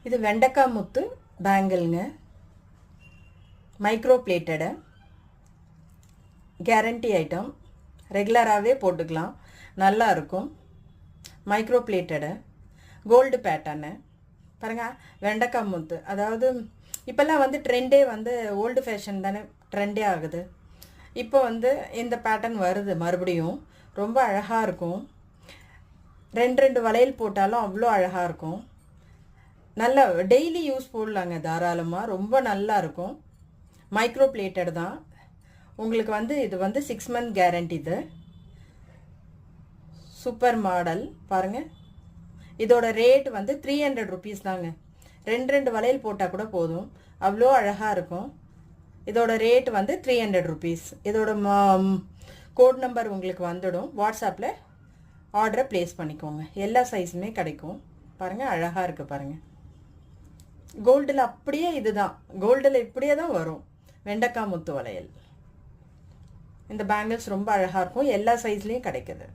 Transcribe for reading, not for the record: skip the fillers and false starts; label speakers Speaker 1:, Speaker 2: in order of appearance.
Speaker 1: இது வெண்டைக்காய் முத்து பேங்கிள்ங்க, micro plated, guarantee item, ரெகுலராகவே போட்டுக்கலாம், நல்லா இருக்கும். மைக்ரோ பிளேட்டடு, கோல்டு பேட்டர்னு பாருங்கள். வெண்டைக்காய் முத்து, அதாவது இப்போல்லாம் வந்து ட்ரெண்டே வந்து ஓல்டு ஃபேஷன் தானே ட்ரெண்டே ஆகுது. இப்போ வந்து இந்த பேட்டர்ன் வருது மறுபடியும், ரொம்ப அழகாக இருக்கும். ரெண்டு வளையல் போட்டாலும் அவ்வளோ அழகாக இருக்கும். நல்ல டெய்லி யூஸ் போடலாங்க தாராளமாக, ரொம்ப நல்லா இருக்கும். மைக்ரோ பிளேட்டட் தான். உங்களுக்கு வந்து இது வந்து 6 month கேரண்டி. இது சூப்பர் மாடல் பாருங்கள். இதோட ரேட் வந்து 300 rupees தாங்க. ரெண்டு வளையல் போட்டால் கூட போதும், அவ்வளோ அழகாக இருக்கும். இதோட ரேட் வந்து 300 rupees. இதோட கோட் நம்பர் உங்களுக்கு வந்துடும். வாட்ஸ்அப்பில் ஆர்டரை ப்ளேஸ் பண்ணிக்கோங்க. எல்லா சைஸுமே கிடைக்கும். பாருங்கள், அழகாக இருக்குது பாருங்கள். கோல்டில் அப்படியே இதுதான், கோல்டில் இப்படியே தான் வரும் வெண்டைக்காய் முத்து வளையல். இந்த பேங்கிள்ஸ் ரொம்ப அழகாக இருக்கும், எல்லா சைஸ்லேயும் கிடைக்குது.